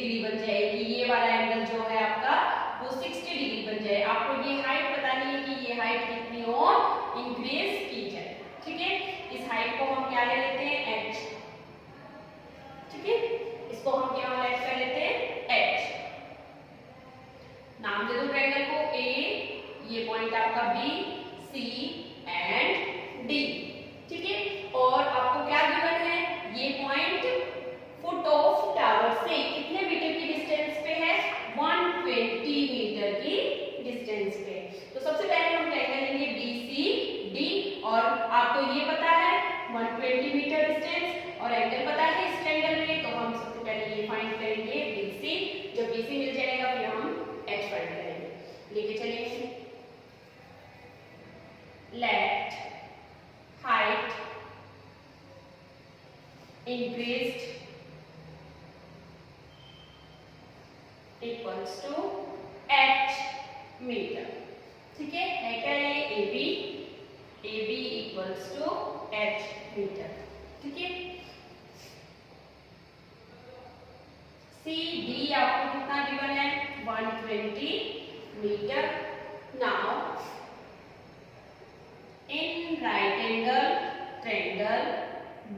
Degree बन जाएगी, ये वाला एंगल जो है आपका वो 60 डिग्री बन जाए। आपको ये हाइट बतानी है कि ये हाइट कितनी और इंक्रीज की जाए। ठीक है, इस हाइट को हम क्या ले लेते हैं, h। ठीक है, इसको हम क्या लेट कर लेते हैं, h। नाम दे दो ट्रायंगल को a, ये पॉइंट आपका b, c एंड d। ठीक है, और आपको क्या गिवन है, ये पॉइंट फुट ऑफ टावर से कितने मीटर की डिस्टेंस पे है, 120 मीटर की डिस्टेंस पे। तो सबसे पहले हम ट्रायंगल लेंगे BCD, और आपको ये पता है 120 मीटर डिस्टेंस और एंगल पता है इस ट्रायंगल में, तो हम सबसे पहले ये फाइंड करेंगे BC। जब BC मिल जाएगा फिर हम H फाइंड करेंगे। लेके चलेंगे, let height increased equals to h metre. ठीक है क्या है, AB equals to h metre. ठीक है, CD आपको कितना गिवन है, 120 metre. Now in right angle triangle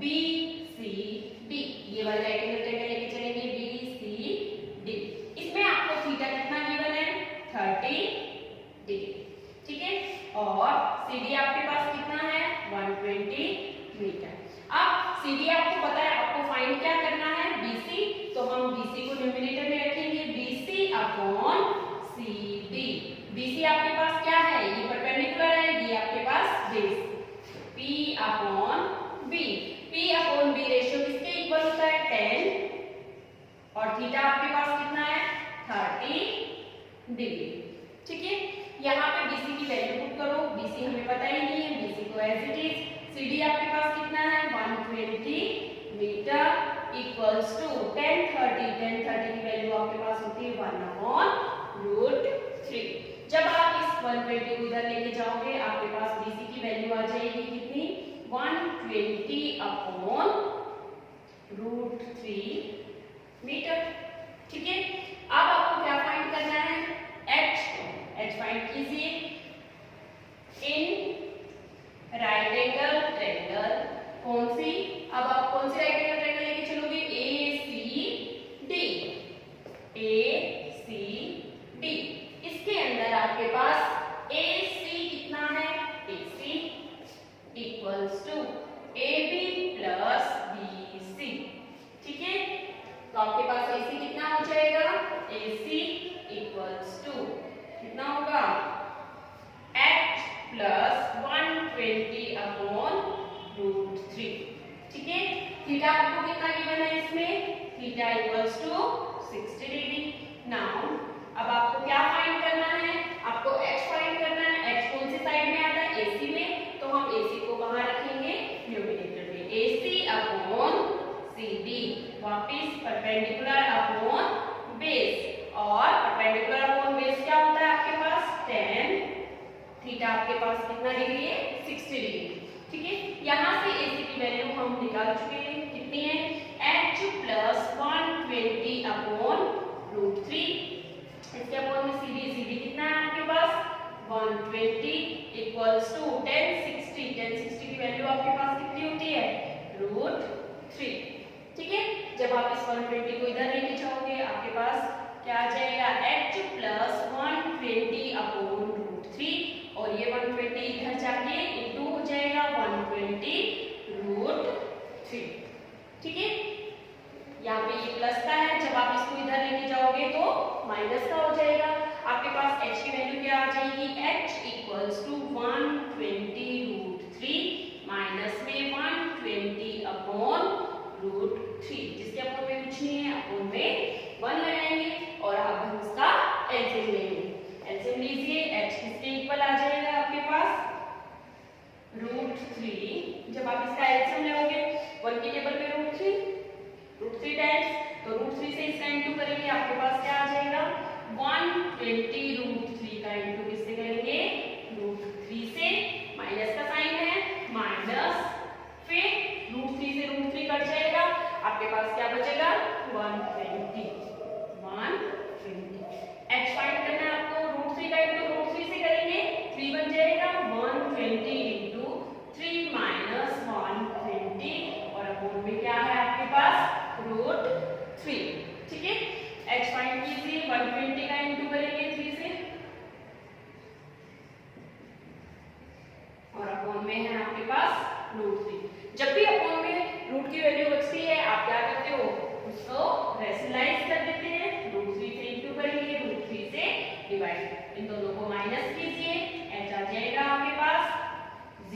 BCD, ये वाला राइट एंगल ट्रायंगल लेके चलेंगे BCD, इसमें आपको थीटा कितना गिवन है, 30 डिग्री। ठीक है, और CD आपके पास कितना है, 120 मीटर। अब CD आपको पता है, आपको फाइंड क्या करना है, BC, तो हम BC को न्यूमरेटर में रखेंगे, BC अपॉन CD। BC आपके पास क्या है, ये परपेंडिकुलर है, ये आपके पास base, P upon B। P upon B ratio किसके इक्वल होता है, 10, और थीटा आपके पास कितना है, 30 डिग्री। ठीक है, यहाँ पे BC की वैल्यू पुट करो, BC हमें पता ही नहीं है, BC को एज इट इज। CD आपके पास कितना है, 120 मीटर इक्वल्स टू 1030 की वैल्यू आपके पास होती है 1/√3। जब आप इस 120 को इधर लेके जाओगे, आपके पास BC की वैल्यू आ जाएगी कितनी, 120 अपॉन √3 मीटर। ठीक है, अब आपको क्या फाइंड करना है, h फाइंड कीजिए। इन राइट एंगल ट्रायंगल, कौन सी, अब आप कौन सी राइट एंगल ट्रायंगल लेके चलोगे, ACD। इसके अंदर आपके पास AC कितना है, AC equals to AB plus BC। ठीक है, तो आपके पास AC कितना हो जाएगा, AC इक्वल्स टू कितना होगा, H प्लस 120 अपॉन √3। ठीक है, थीटा आपको कितना गिवन है इसमें, theta equals to 60 degree. Now अब आपको क्या फाइंड करना है, आपको H फाइंड करना है। H कौन सी साइड में आता है, AC में, तो हम AC को कहाँ रखेंगे, न्यूमरेटर में, AC अपॉन CD, वापिस परपेंडिकुलर अपॉन बेस, और परपेंडिकुलर अपॉन बेस क्या होता है आपके पास, 10, थीटा आपके पास कितना डिग्री है, 60 डिग्री। ठीक है, यहाँ से AC की वैल्यू हम निकाल चुके हैं, कितनी है, H प्लस 120 अपॉन √3। इसके अपॉन में CD कितना है आपके पास, 120 इक्वल्स टू 1060 की वैल्यू आपके पास कितनी होती है, √3। ठीक है, जब आप इस 120 को इधर लेके जाओगे, आपके पास क्या आ जाएगा, H प्लस 120 अपॉन √3, और ये 120 इधर जाके इंटू हो जाएगा 120√3। ठीक है, यहाँ पे ये प्लस का है, जब आप इसको इधर लेके जाओगे तो माइनस का हो जाएगा। आपके पास H की वैल्यू क्या आ जाएगी, H इक्वल्स टू 120√3 माइनस में 120 अपॉन √3, जिसके अपॉन में कुछ नहीं है, अपॉन में 1 लगाएंगे, और अब हम इसका एलसीएम लेंगे। एलसीएम लीजिए, H किसके इक्वल आ जाएगा आपके पास, √3। जब आप इसका एलसीएम लोगे, 1 की टेबल पे √3 टाइम्स, तो √3 से इसका इंटू करेंगे, आपके पास क्या आ जाएगा, 120√3 का इंटू किससे करेंगे, √3 से, माइनस का साइन है, माइनस, फिर √3 से √3 कट जाएगा, आपके पास क्या बचेगा, 120।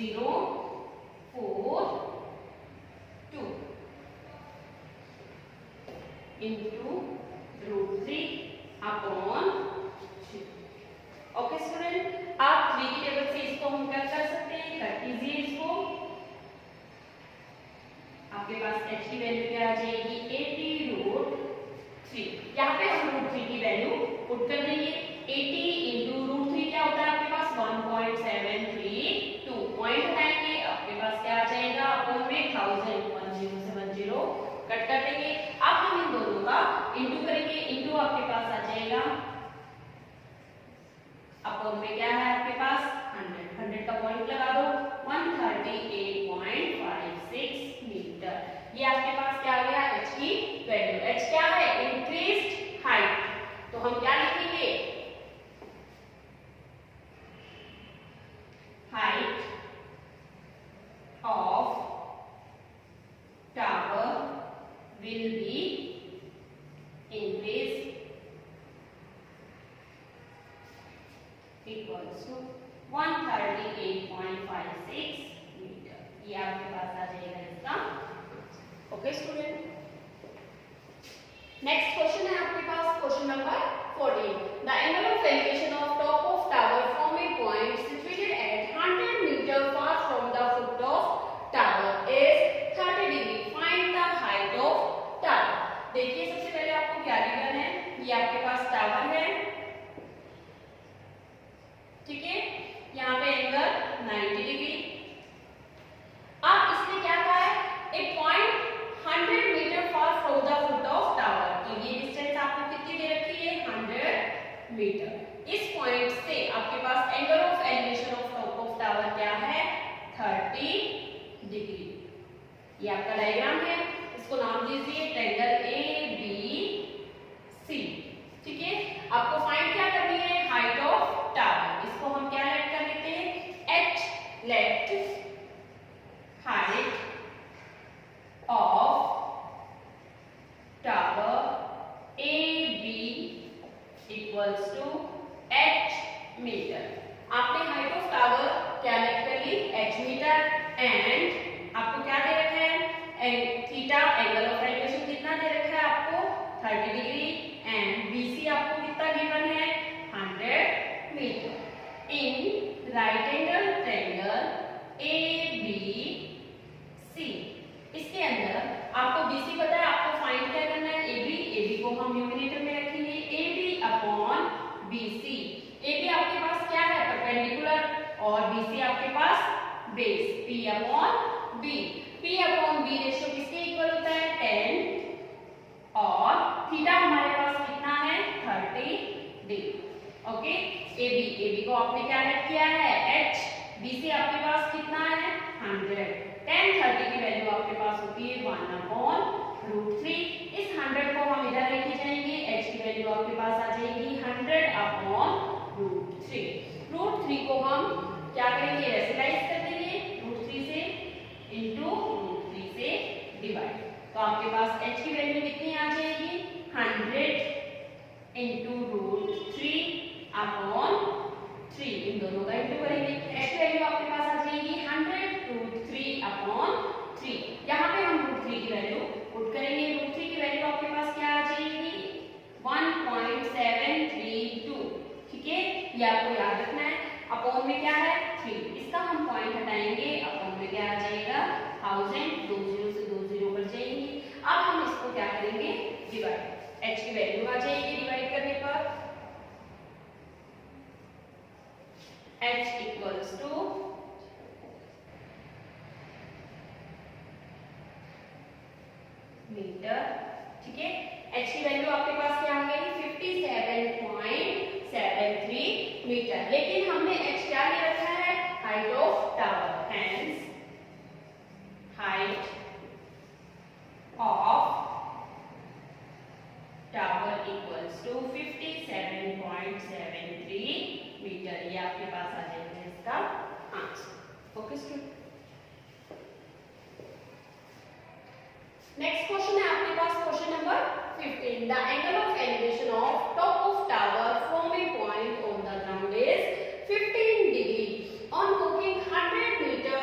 2042 into √3 अपॉन 3। ओके स्टूडेंट, आप 3 की टेबल से इसको हम क्या कर सकते हैं, कट कीजिए इसको। आपके पास h की वैल्यू क्या आ जाएगी, 80√3। यहाँ पे हम √3 की वैल्यू पुट कर देंगे। 80 into √3 क्या होता है आपके पास, 1.732। पॉइंट हटाएंगे, आपके पास क्या आ जाएगा, अपॉन में 1000, 10 से 10 कट कर देंगे। अब हम इन दोनों का इंटू करेंगे, इंटू आपके पास आ जाएगा, अपॉन में क्या है आपके पास 100, 100 का पॉइंट लगा दो, 138.56 मीटर। ये आपके पास क्या आ गया, h की वैल्यू। h क्या है, इंक्रीज्ड हाइट। तो हम क्या लिखेंगे, height of tower will be increased equals to 138.56 metre. ये आपके पास आ जाएगा इसका। ओके स्टूडेंट, नेक्स्ट क्वेश्चन है आपके पास, question number 14। The angle of elevation of top of tower from a point situated at 100 metre far from the foot of tower is 30 degree. Find the height of tower. देखिए सबसे पहले आपको क्या given है, ये आपके पास टावर है, ठीक है, यहाँ पे एंगल 90 डिग्री। अब इसने क्या कहा है, a point 100 metre far from the foot of tower. तो ये डिस्टेंस आपको कितनी दे रखी है, 100 मीटर। इस पॉइंट से आपके पास angle of elevation of top of tower क्या है, 30 डिग्री। ये आपका डायग्राम है, इसको नाम दीजिए ट्रायंगल ABC, ठीक है। आपको फाइंड क्या करनी है, हाइट ऑफ टावर। इसको हम क्या लेट कर लेते हैं, h let height of tower AB equals to h metre. आपने हाइट ऑफ टावर क्या लेट कर ली, h मीटर, एंड आपको क्या दे रखा है, थीटा एंगल ऑफ एलिवेशन कितना दे रखा है आपको, 30 डिग्री, एंड BC आपको कितना गिवन है, 100 metre. In right angle triangle ABC, इसके अंदर आपको BC पता है, आपको फाइंड क्या करना है, AB को हम न्यूमरेटर में रखेंगे, AB अपॉन BC। AB आपके पास क्या है, परपेंडिकुलर, और BC आपके पास base, P upon B। P upon B ratio किसके इक्वल होता है, 10, और थीटा हमारे पास कितना है, 30 डिग्री। ओके, AB को आपने क्या लेट किया है, h, BC आपके पास कितना है, 100, 10, 30 की वैल्यू आपके पास होती है 1/√3। इस 100 को हम इधर लेके जाएंगे, h की वैल्यू आपके पास आ जाएगी 100/√3। √3 को हम क्या करेंगे, रेशनलाइज कर देंगे, √3 से इंटू √3 से डिवाइड। तो आपके पास h की वैल्यू कितनी आ जाएगी, 100 इंटू √3 अपॉन 3। इन दोनों का इंटू करेंगे, h की वैल्यू आपके पास आ जाएगी 100√3 अपॉन 3। यहाँ पे हम √3 की वैल्यू पुट करेंगे, √3 की वैल्यू आपके पास क्या आ जाएगी, 1.732, ठीक है। ये आपको याद रखना है। अपॉन में क्या है, 3, इसका हम पॉइंट हटाएंगे, अपॉन में क्या आ जाएगा, 1000, 2 0 से 2 0 पर जाएंगे। अब हम इसको क्या करेंगे, डिवाइड, h की वैल्यू आ जाएगी डिवाइड करने पर, h इक्वल्स टू मीटर, ठीक है। h की वैल्यू आपके पास क्या आ गई, 57.73 मीटर। लेकिन हमने h क्या ले रखा है, height of tower, hence height of tower equals to 57.73 metre. ये आपके पास आ जाएगा इसका answer. Okay student, next question है आपके पास, question number 15। The angle of elevation of top of tower from a point on the ground is 15 degree on walking 100 metre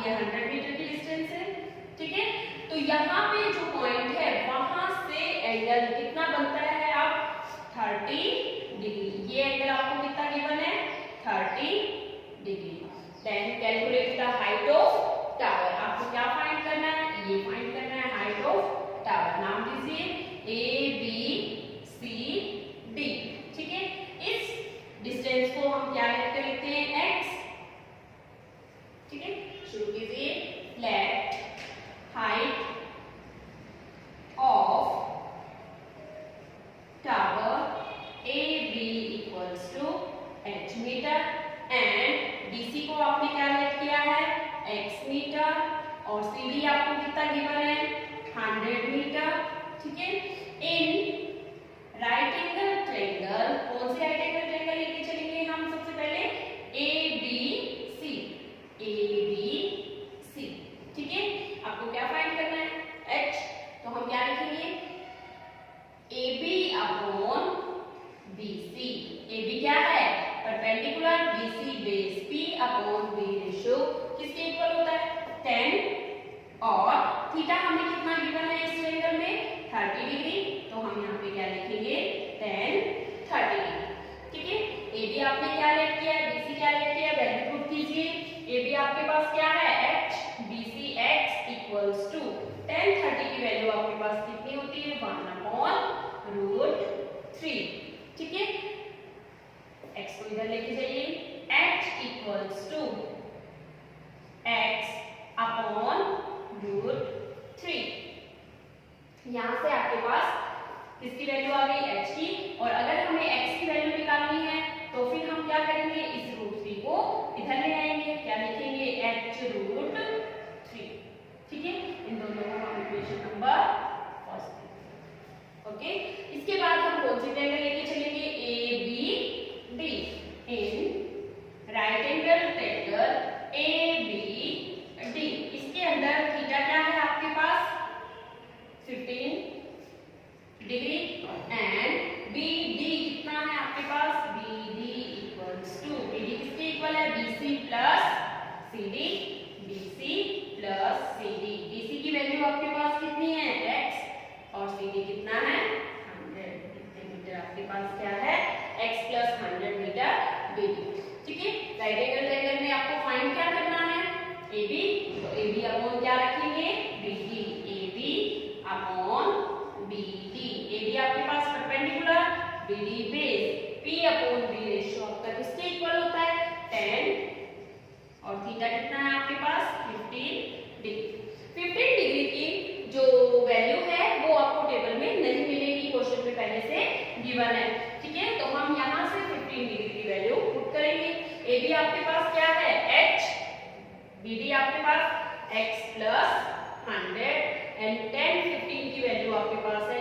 ये 100 मीटर की डिस्टेंस है, ठीक है। तो यहाँ पे जो पॉइंट है वहां से एंगल कितना बनता है आप 30 डिग्री। ये एंगल आपको कितना गिवन है 30 degree. Then calculate the height of tower. आपको क्या फाइंड करना है, ये फाइंड करना है हाइट ऑफ टावर। नाम दीजिए ए बी सी डी, ठीक है। इस डिस्टेंस को हम क्या लिखते हैं x, ठीक है। शुरू कीजिए। Let height of tower A B equals to h metre and DC को आपने क्या लेट किया है x मीटर और CD आपको कितना गिवन है 100 मीटर, ठीक है। इन राइट एंगल ट्रायंगल, कौन सी राइट एंगल ट्रायंगल लेके चलेंगे हम सबसे पहले ABC, ठीक है। आपको क्या फाइंड करना है h, तो हम क्या लिखेंगे AB अपॉन BC। AB क्या है perpendicular, BC base P upon B ratio किसके इक्वल होता है 10 और थीटा हमें कितना गिवन है इस ट्रायंगल में 30 डिग्री। तो हम यहाँ पे क्या लिखेंगे 10 30 डिग्री, ठीक है। AB आपने क्या लेट किया है, BC क्या लेट किया है, वैल्यू पुट कीजिए। AB आपके पास क्या है h, BC x equals to 10 30 की वैल्यू आपके पास कितनी होती है 1/√3, ठीक है। x को इधर लेके जाइए, h equals to x upon √3। यहाँ से आपके पास किसकी वैल्यू आ गई h की, और अगर हमें x की वैल्यू निकालनी है तो फिर हम क्या करेंगे इस √3 को इधर ले आएंगे, क्या लिखेंगे h√3, ठीक है। इन दोनों को हम इक्वेशन नंबर फर्स्ट, ओके। इसके बाद हम कौन सी ट्रायंगल लेके चलेंगे ABD। इन राइट एंगल ट्रायंगल ABD, इसके अंदर थीटा क्या है आपके पास 15 डिग्री एंड BD कितना है आपके पास BD इक्वल्स टू, BD किसके इक्वल है BC plus CD, BC plus CD। BC की वैल्यू आपके पास कितनी है x और CD कितना है 100, कितने मीटर आपके पास क्या है x प्लस 100 मीटर BD, ठीक है। राइट एंगल ट्रायंगल में आपको फाइंड क्या करना है AB, तो AB अपॉन क्या रखेंगे BD, AB upon BD। AB आपके पास perpendicular, BD base, P upon B ratio आपका किसके इक्वल होता है 10 और थीटा कितना है आपके पास 15 डिग्री। 15 डिग्री की जो वैल्यू है वो आपको टेबल में नहीं मिलेगी, क्वेश्चन में पहले से गिवन है, ठीक है। तो हम यहाँ से 15 डिग्री की वैल्यू पुट करेंगे। AB आपके पास क्या है h, BD आपके पास x प्लस 100 एंड 10 15 की वैल्यू आपके पास है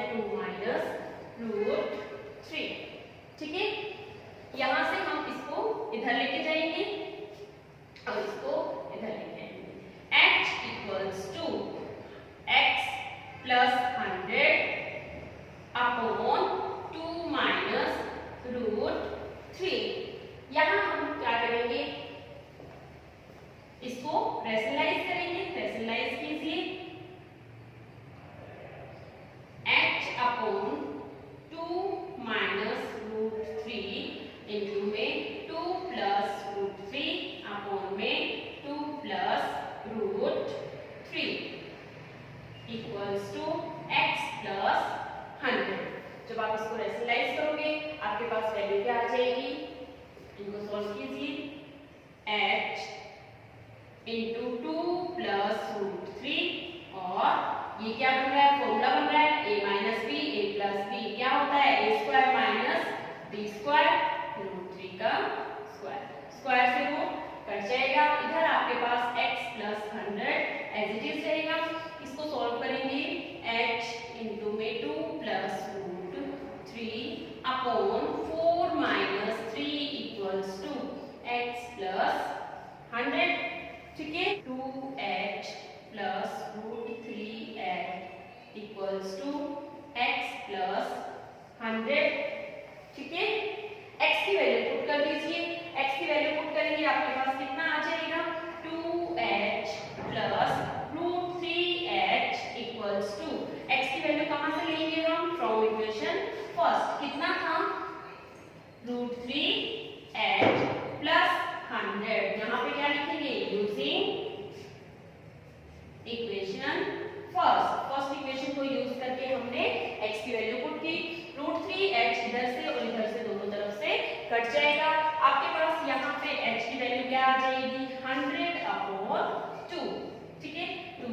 2-√3, ठीक है। यहां से हम इसको इधर लेके जाएंगे और इसको इधर लेके आएंगे। h equals to x plus 100 upon 2-√3। यहां हम क्या करेंगे इसको रैशनलाइज करेंगे, रैशनलाइज कीजिए। h अपॉन 2-√3 इंटू में 2 प्लस √3 अपॉन में 2 plus √3 equals to x plus 100। जब आप इसको रैशनलाइज करोगे आपके पास वैल्यू क्या आ जाएगी, इनको सॉल्व कीजिए। h इंटू 2 प्लस √3 और ये क्या बन रहा है फॉर्मूला बन रहा है a minus b, a plus b क्या होता है a square minus b square √3 का स्क्वायर, स्क्वायर से रूट कट जाएगा। इधर आपके पास x plus 100 as it is रहेगा। इसको सॉल्व करेंगे h इंटू में 2 plus √3 upon 4 minus 3 equals to x plus 100, ठीक है। 2h plus √3h equals to x plus 100, ठीक है। x की वैल्यू पुट कर दीजिए, x की वैल्यू पुट करेंगे आपके पास कितना आ जाएगा 2h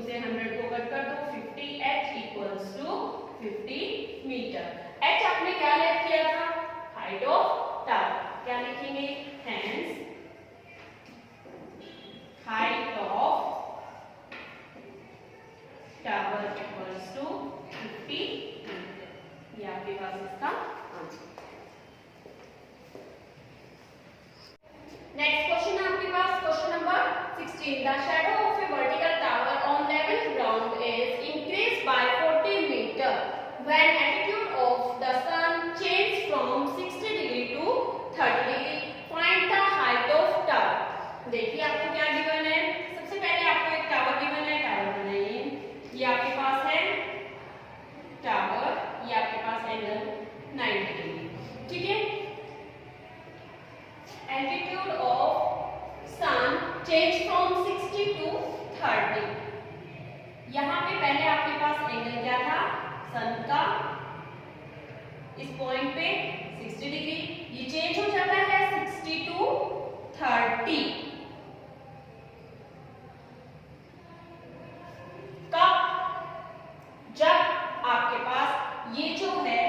से 100 को कट कर दो, 50h equals to 50 metre. h आपने क्या लेट किया था? Height of tower. क्या लिखेंगे? Hence height of tower equals to 50 metre. ये आपके पास इसका आंसर। नेक्स्ट क्वेश्चन है आपके पास question number 16। The shadow of a vertical tower on level ground is increased by 40 metre when attitude of the sun change from 60 degree to 30 degree. Find the height of tower. देखिए आपको क्या given है। सबसे पहले आपको एक tower given है, tower बनाइए। ये आपके पास है टावर, ये आपके पास एंगल 90 डिग्री, ठीक है। Altitude of sun change from 60 to 30। यहाँ पे पहले आपके पास एंगल क्या था सन का, इस पॉइंट पे 60 डिग्री, ये चेंज हो जाता है 60 टू 30। कब? जब आपके पास ये जो है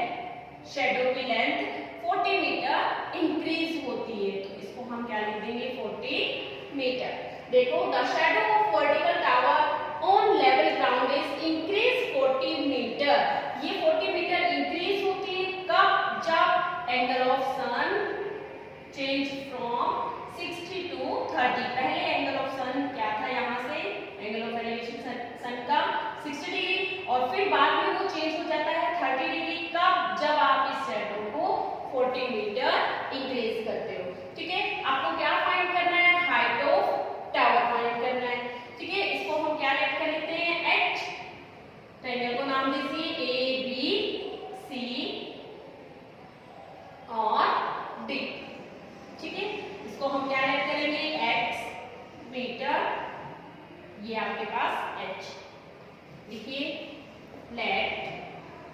शैडो की लेंथ 40 मीटर इंक्रीज होती है, तो इसको हम क्या लिख देंगे? 40 मीटर। देखो, the shadow of vertical tower on level ground is increase 40 metre. ये 40 मीटर इंक्रीज होती है कब? जब angle of sun change from 60 to 30। पहले एंगल ऑफ सन क्या था? यहाँ से एंगल ऑफ एलिवेशन सन का 60 डिग्री, और फिर बाद में वो चेंज हो जाता है 30 डिग्री। कब? जब आप इस शैडो को 40 मीटर इंक्रीज करते हो, ठीक है। आपको क्या फाइंड करना है? हाइट ऑफ टावर फाइंड करना है, ठीक है। इसको हम क्या लेट कर लेते हैं? h। ट्रायंगल को नाम दीजिए ए बी सी और डी, ठीक है। इसको हम क्या लेट करेंगे? x मीटर, ये आपके पास h। देखिए, let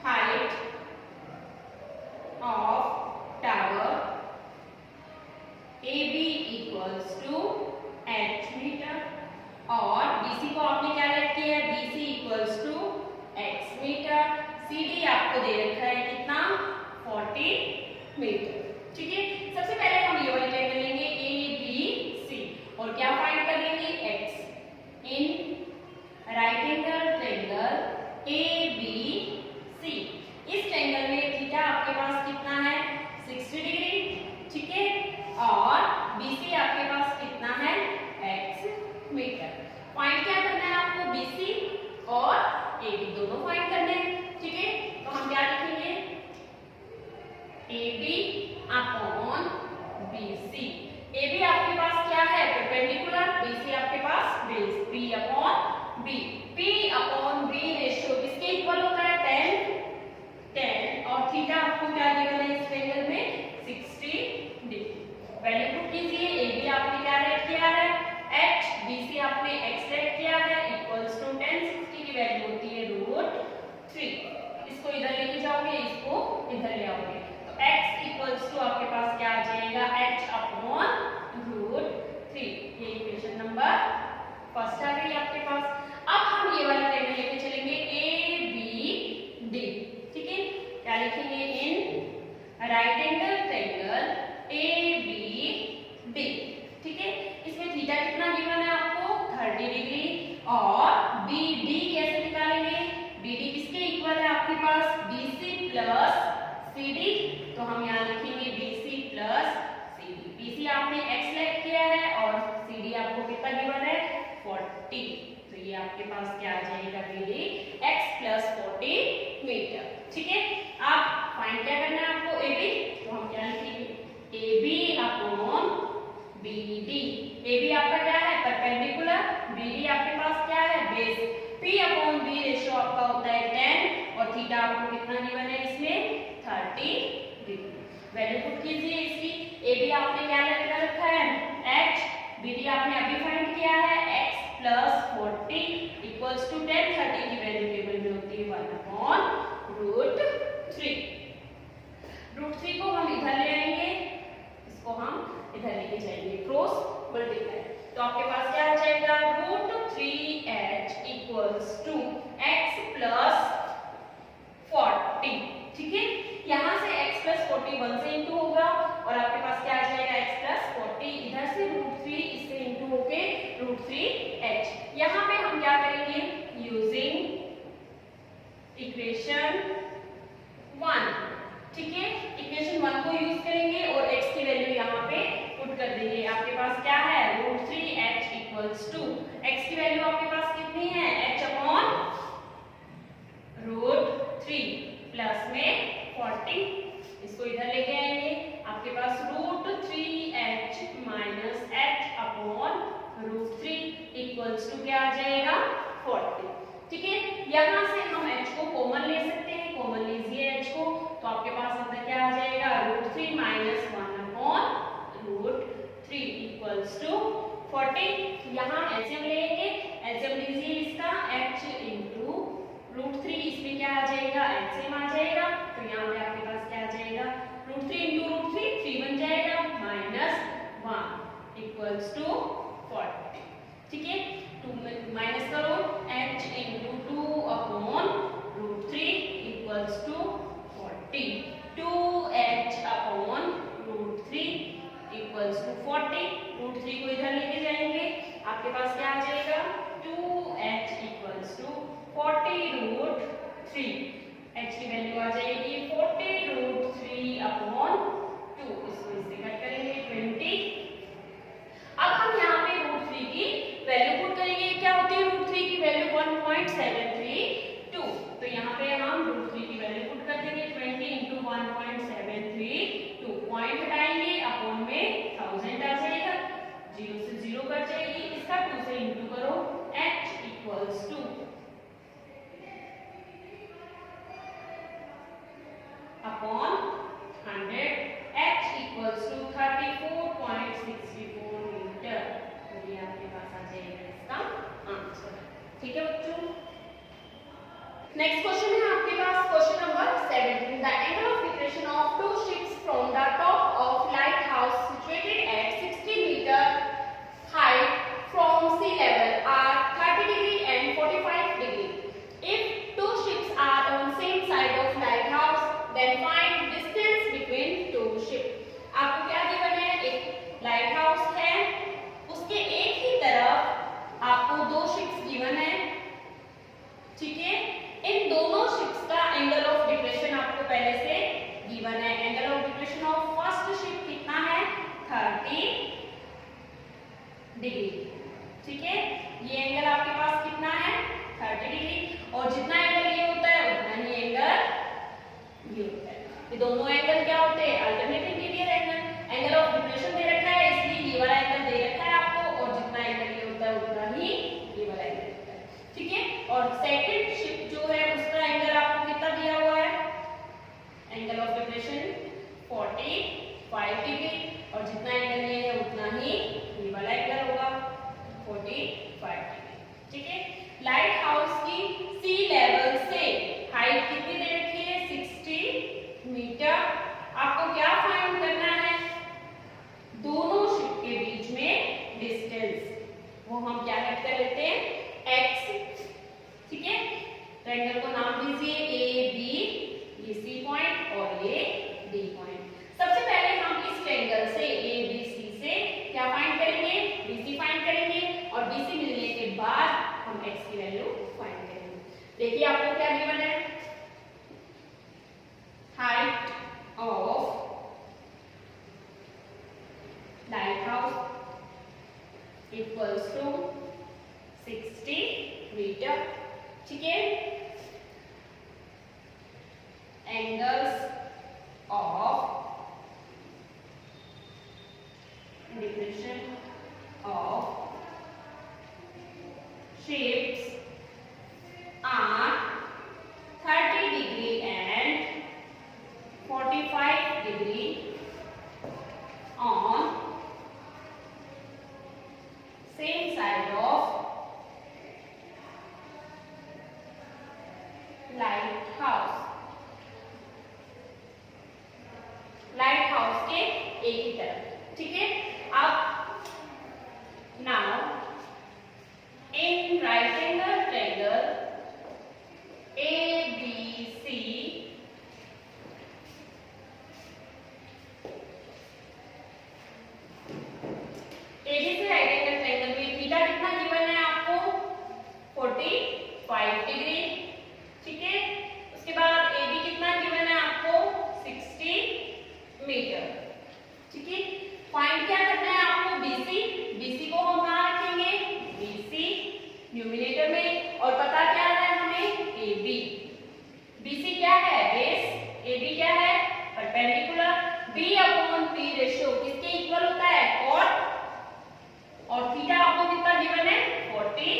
height of tower AB equals to h metre, और BC को आपने क्या लेट किया है? BC equals to x metre. CD आपको दे रखा है कितना? 40 मीटर, ठीक है। सबसे पहले हम ये वाली ट्रायंगल लेंगे ABC और क्या फाइंड कर लेंगे? x। इन राइट एंगल ट्रायंगल ABC, इस ट्रायंगल में थीटा आपके पास कितना है? 60 डिग्री, ठीक है। और BC आपके पास कितना है? x metre. फाइंड क्या करना है आपको? BC और AB दोनों फाइंड करने हैं, ठीक है। तो हम क्या लिखेंगे? AB upon BC। AB आपके पास क्या है? परपेंडिकुलर। BC आपके पास base, P upon B। P upon B ratio किसके इक्वल होता है? 10। और थीटा आपको क्या गिवन है इस ट्रायंगल में? 60 डिग्री। वैल्यू पुट कीजिए। AB आपने क्या लेट किया है? h, BC आपने x लेट किया है, इक्वल्स टू 10। 60 की वैल्यू होती है √3। इसको इधर लेके जाओगे, इसको इधर ले आओगे, तो x इक्वल्स टू आपके पास क्या आ जाएगा? h upon √3। ये इक्वेशन नंबर फर्स्ट आ गई आपके पास। अब हम ये वाला ट्रायंगल लेके चलेंगे ABD, ठीक है। क्या लिखेंगे? इन राइट एंगल ट्रायंगल ABD, ठीक है। इसमें थीटा कितना गिवन है आपको? 30 डिग्री। और BD कैसे निकालेंगे? BD किसके इक्वल है आपके पास? BC plus CD। तो हम यहाँ लिखेंगे BC प्लस CD। BC आपने x लेट किया है और CD आपको कितना गिवन है? 40। तो ये आपके पास क्या आ जाएगा? BD x प्लस 40 मीटर, ठीक है। आप फाइंड क्या करना है आपको? AB। तो हम क्या लिखेंगे? AB upon BD। AB आपका क्या है? परपेंडिकुलर। BD आपके पास क्या है? Base. P upon B ratio आपका होता है 10, और थीटा आपको कितना गिवन है इसमें? 30 डिग्री। वैल्यू पुट कीजिए इसकी। AB आपने क्या लेट कर रखा है? h। BD आपने अभी फाइंड किया है x प्लस 40 इक्वल्स टू 10। 30 की वैल्यू टेबल में होती है 1 अपॉन √3। √3 को हम इधर ले आएंगे, इसको हम इधर लेके जाएंगे, क्रॉस मल्टीप्लाई। तो आपके पास क्या आ जाएगा? √3h इक्वल्स आ जाएगा 40। ठीक है, यहाँ से हम h को कॉमन ले सकते हैं, कॉमन लीजिए h को, तो आपके पास अंदर क्या आ जाएगा √3 माइनस 1/√3 इक्वल्स टू 40। यहाँ एचएम लेंगे, एचएम लीजिए इसका h इंटू √3, इसमें क्या आ जाएगा एचएम आ जाएगा, तो यहाँ पे आपके पास क्या आ जाएगा √3 इंटू √3 3 बन जाएगा माइनस 1 इक्वल्स टू 40। ठीक है, 2 माइनस करो h into 2/√3 equals to 40, 2h upon √3 equals to 40, √3 को इधर लेके जाएंगे, आपके पास क्या आ जाएगा 2h इक्वल्स टू 40√3, h की वैल्यू आ जाएगी 40√3 अपॉन 2, इसको इससे कट करेंगे 20। अब हम यहाँ पे √3 की वैल्यू पुट करेंगे, क्या होती है √3 की वैल्यू 1.732, तो यहाँ पे हम √3 की वैल्यू पुट कर देंगे 20 इंटू 1.732, पॉइंट हटाएंगे अपॉन में 1000 आ जाएगा, 0 से 0 कट जाएगी, इसका 2 से इंटू करो h equals to upon 100, h equals to 34.64 metre, तो ये आपके पास आ जाएगा इसका आंसर। ठीक है बच्चों, नेक्स्ट क्वेश्चन है आपके पास question number 17, the angle of depression of two ships from the top of lighthouse situated at 60 metre height from sea level are 30 degree and 45 degree. If two ships are on same side of lighthouse then find distance between two ships। आपको क्या given है, एक light house है, उसके एक ही तरफ आपको दो शिप्स गिवन है। ठीक है, इन दोनों शिप्स का एंगल ऑफ डिप्रेशन आपको पहले से गिवन है, angle of depression of first ship कितना है 30 डिग्री। ठीक है, ये एंगल आपके पास कितना है 30 डिग्री, और जितना एंगल ये होता है उतना ही एंगल ये होता है। ये दोनों एंगल क्या होते हैं alternating linear angle, angle of depression दे रखा है इसलिए ये वाला एंगल दे रखा है आपको, और जितना एंगल ये होता है उतना ही ये वाला एंगल होता है। ठीक है, और सेकंड शिप जो है उसका एंगल आपको कितना दिया हुआ है, एंगल ऑफ डिप्रेशन 45 डिग्री, और जितना एंगल ये है उतना ही ये वाला एंगल होगा 45 डिग्री। ठीक है, लाइट हाउस की सी लेवल से हाइट कितनी दे रखी है 60 मीटर। आपको क्या फाइंड करना है, दोनों शिप के बीच में डिस्टेंस, वो हम क्या कर लेते हैं x। ठीक है, ट्रायंगल को नाम दीजिए ए बी, ये सी पॉइंट और ये डी पॉइंट। सबसे पहले हम इस ट्रायंगल से ए बी सी से क्या फाइंड करेंगे, बीसी फाइंड करेंगे, और बीसी मिलने के बाद हम x की वैल्यू फाइंड करेंगे। देखिए आपको क्या गिवन है, height of lighthouse equals to 60 meter। ठीक है, angles of depression of shapes are 30 degree and 45 degree on same side of lighthouse। lighthouse के एक ही तरफ। ठीक है, अब now in right angle triangle ABC से राइट एंगल ट्रायंगल में थीटा कितना गिवन है आपको 45 डिग्री। ठीक है, उसके बाद AB कितना गिवन है आपको 60 मीटर। ठीक है, फाइंड क्या करना है आपको BC, BC को हम कहाँ रखेंगे BC न्यूमिनेटर में, और पता क्या है हमें AB। BC क्या है बेस, AB क्या है परपेंडिकुलर, B/P रेशियो किसके इक्वल होता है और थीटा आपको कितना गिवन है 45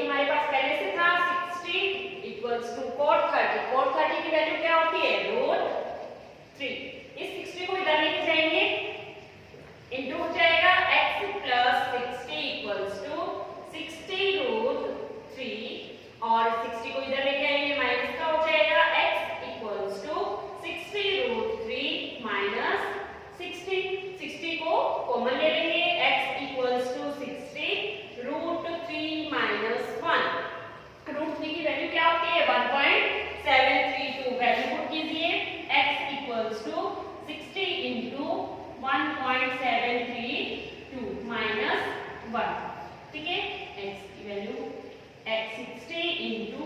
बी हमारे पास पहले से था 60 इक्वल्स टू cot 30। cot 30 की वैल्यू क्या होती है √3। इस 60 को इधर लेके जाएंगे, इंटू हो जाएगा x प्लस 60 इक्वल्स टू 60 √3 और 60 को इधर लेके आएंगे माइनस का हो जाएगा x इक्वल्स टू 60 √3 माइनस 60 को कॉमन ले लेंगे, x इक्वल्स टू 60 √3 माइनस 1। √3 की वैल्यू क्या होती है 1.732। वैल्यू पुट कीजिए, x equals to 60 into 1.732 minus 1। ठीक है, x की वैल्यू x 60 इंटू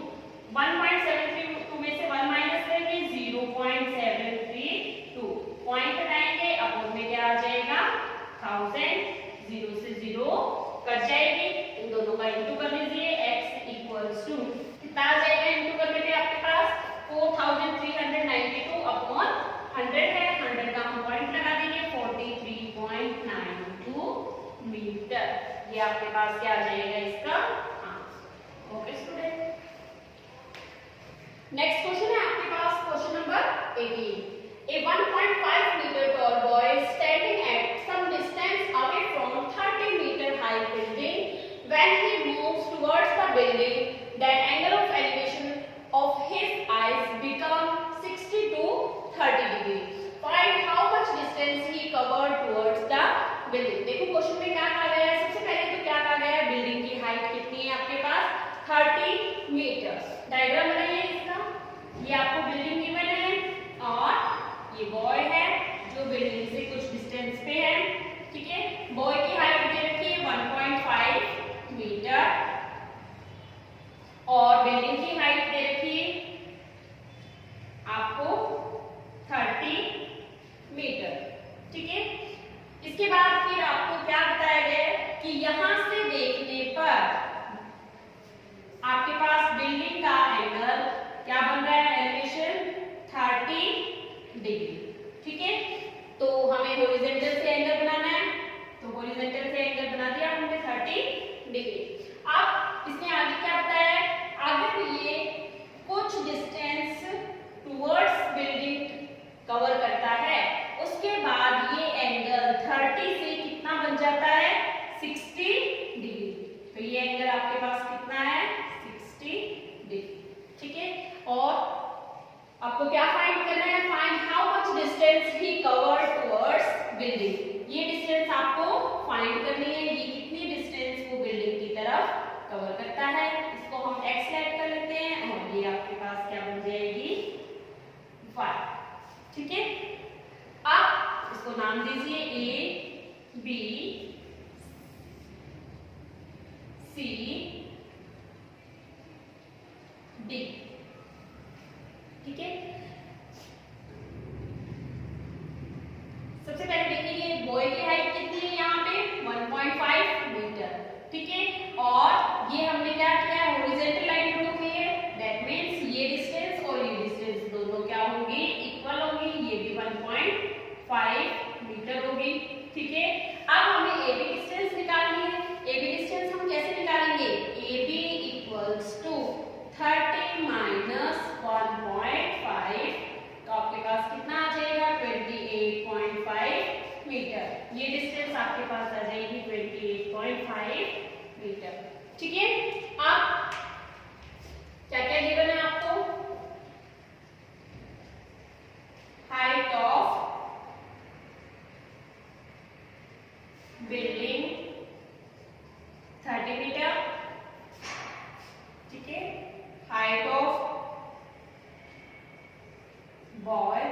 1.732 में से 1 माइनस करेंगे 0.732। पॉइंट हटाएंगे, अपोज में क्या आ जाएगा 1000, 0 से 0 कट जाएगी, इन दोनों का इंटू कर लीजिए, x इक्वल्स टू कितना आ जाएगा इंटू करने पे आपके पास 4392 अपॉन 100 है, 100 का हम पॉइंट लगा देंगे 43.92 मीटर। ये आपके पास क्या आ जाएगा इसका answer. Okay student, next question है आपके पास question number 18। A 1.5 meter tall boy is standing at some distance away from 30 meter high building. When he moves towards the building, that angle of elevation of his eyes become 60 to 30 degree. Find how much distance he covered towards the building. देखो question में क्या कहा गया है, सबसे पहले तो क्या कहा गया है, बिल्डिंग की हाइट कितनी है आपके पास 30 मीटर। डायग्राम बनाइए इसका, ये आपको बिल्डिंग गिवन है और ये बॉय है जो बिल्डिंग से कुछ डिस्टेंस पे है। ठीक है, बॉय की हाइट दे रखी है 1.5 मीटर और बिल्डिंग की हाइट दे रखी है आपको 30 मीटर। ठीक है, इसके बाद फिर आपको क्या बताया गया है कि यहां से देखने पर आपके पास बिल्डिंग का एंगल क्या बन रहा है, एलिवेशन 30 डिग्री। ठीक है, तो हमें हॉरिजॉन्टल से एंगल बनाना है, तो हॉरिजॉन्टल से एंगल बना दिया हमने 30 डिग्री। अब इसने आगे क्या बताया है, आगे भी ये कुछ डिस्टेंस टुवर्ड्स बिल्डिंग कवर करता है, उसके बाद ये एंगल 30 से कितना बन जाता है 60 डिग्री। तो ये एंगल आपके पास कितना है 60 डिग्री। ठीक है, और आपको क्या फाइंड करना है, find how much distance he covered towards building. ये डिस्टेंस आपको फाइंड करनी है, ये कितनी डिस्टेंस वो बिल्डिंग की तरफ कवर करता है। इसको हम x लेट कर लेते हैं और ये आपके पास क्या बन जाएगी y। ठीक है, अब इसको नाम दीजिए a b c d। ठीक है, सबसे पहले देखिए बॉय की हाइट कितनी है यहाँ पे 1.5 मीटर। ठीक है, और ये हमने क्या किया है, हॉरिजॉन्टल लाइन ड्रॉ की है, दैट मींस ये डिस्टेंस और ये डिस्टेंस दोनों क्या होंगी, इक्वल होंगी, ये भी 1.5 मीटर होगी। ठीक है, अब हमें ए बी डिस्टेंस निकालनी है। ए बी डिस्टेंस हम कैसे निकालेंगे, A B equals to 30 minus 1.5, तो आपके पास कितना आ जाएगा 28.5 मीटर। ये डिस्टेंस आपके पास आ जाएगी 28.5 मीटर। ठीक है, अब क्या क्या गिवन है आपको, हाइट ऑफ बिल्डिंग 30 मीटर। ठीक है, हाइट ऑफ बॉय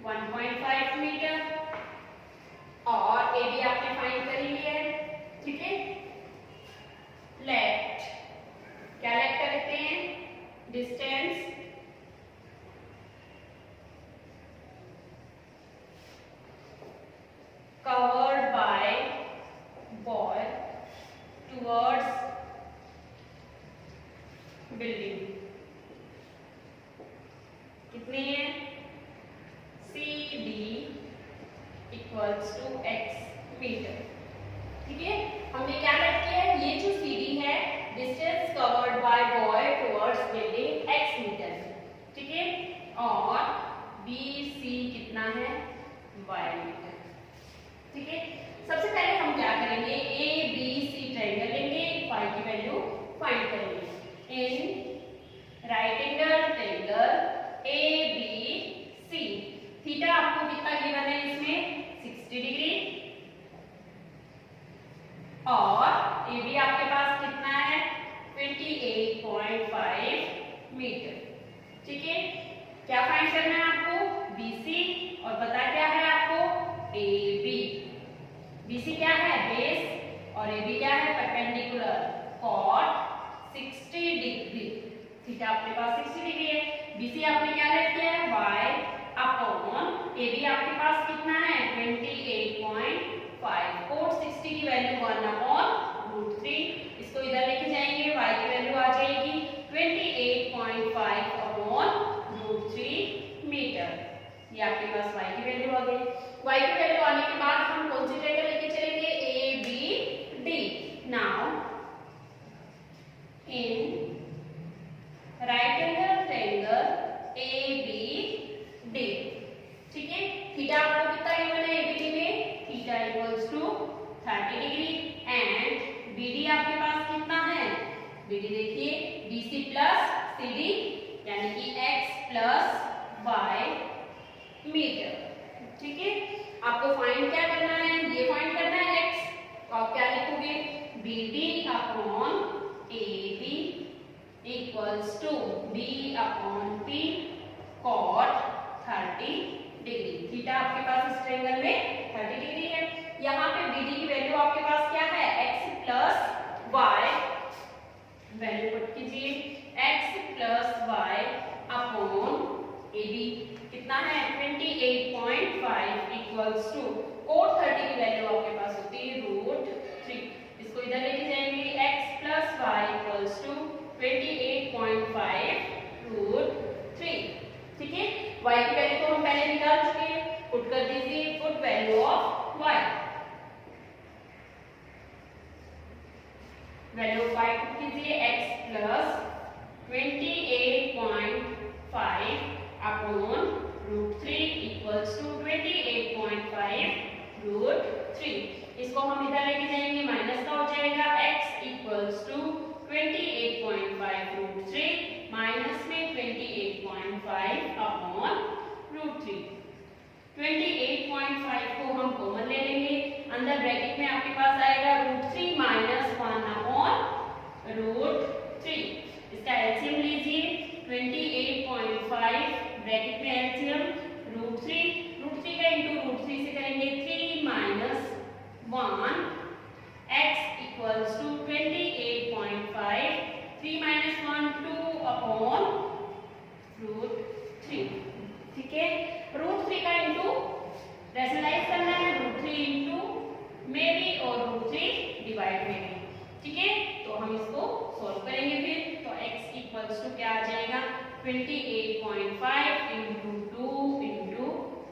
1.5 मीटर और ए बी आपने फाइंड कर लिया है। ठीक है, लेट क्या लेट करते हैं, distance covered by boy towards building कितनी है, CD equals to x metre. ठीक है, हमने क्या लेट किया है, ये 60 डिग्री। थीटा आपके पास 60 डिग्री है। बीसी आपने क्या लेट किया है y अपॉन AB आपके पास कितना है 28.5। कोट 60 की वैल्यू 1/√3। इसको इधर लेके जाएंगे, y की वैल्यू आ जाएगी 28.5/√3 मीटर। ये आपके पास y की वैल्यू आ गई। y की वैल्यू आने के बाद हम कौन सी ट्रायंगल लेके चलेंगे ABD। Now in right angle triangle ABD, ठीक है। थीटा आपको कितना गिवन है ABD में, theta equals to 30 degree and BD आपके पास कितना है, BD देखिए BC प्लस CD यानी कि x प्लस y मीटर, ठीक है। आपको फाइंड क्या करना है, ये फाइंड करना है x, तो आप क्या लिखोगे BD upon AB equals to B upon P cot 30 degree. Theta आपके पास इस ट्रायंगल में 30 डिग्री है। यहाँ पे BD की वैल्यू आपके पास क्या है x plus y, value put कीजिए x plus y upon AB कितना है 28.5 इक्वल्स टू कोट 30 की वैल्यू आपके पास होती है √3। इसको इधर लेके जाएंगे x plus y equals to 28.5√3, ठीक है। y की वैल्यू तो हम पहले निकाल चुके हैं, पुट कर दीजिए, put value of y, value of y put कीजिए x plus 28.5 upon √3 equals to 28.5√3। इसको हम इधर लेके जाएंगे, माइनस का हो जाएगा x इक्वल्स टू 28.5√3 माइनस में 28.5 अपॉन √3। 28.5 को हम कॉमन ले लेंगे, अंदर ब्रैकेट में आपके पास आएगा √3 माइनस 1 अपॉन √3। इसका एलसीएम लीजिए 28.5 ब्रैकेट में एलसीएम √3 का इंटू √3 से करेंगे 3 minus 1 x equals to 28.5 3 minus 1 2 upon √3, ठीक है। √3 का इंटू रैशनलाइज करना है, √3 इंटू में भी और √3 डिवाइड में भी, ठीक है। तो हम इसको सॉल्व करेंगे फिर, तो x इक्वल्स टू क्या आ जाएगा 28.5 इंटू 2 इंटू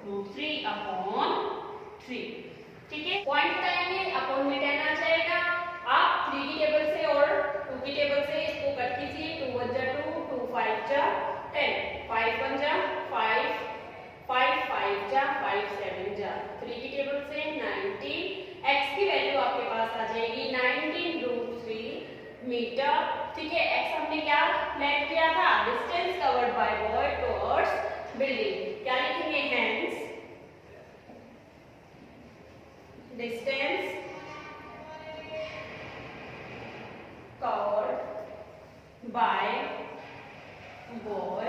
√3 अपॉन 3, ठीक है। पॉइंट बताएंगे, अपॉन में 10 आ जाएगा। आप 3 की टेबल से और 2 की टेबल से इसको कट कीजिए, 2 1 जा 2, 2 5 जा 10, 5 1 जा 5, 5 5 जा 5 7 जा, 3 की टेबल से 19, x की वैल्यू आपके पास आ जाएगी 19√3 मीटर, ठीक है। x हमने क्या लेट किया था, distance covered by boy towards building, क्या लिखेंगे hence distance covered by boy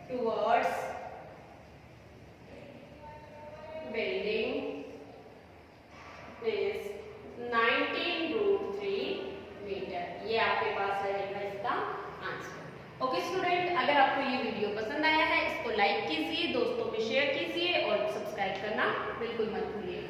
towards building is 19√3 metre. ये आपके पास रहेगा इसका आंसर। ओके स्टूडेंट, अगर आपको ये वीडियो पसंद आया है इसको लाइक कीजिए, दोस्तों में शेयर कीजिए और सब्सक्राइब करना बिल्कुल मत भूलिए।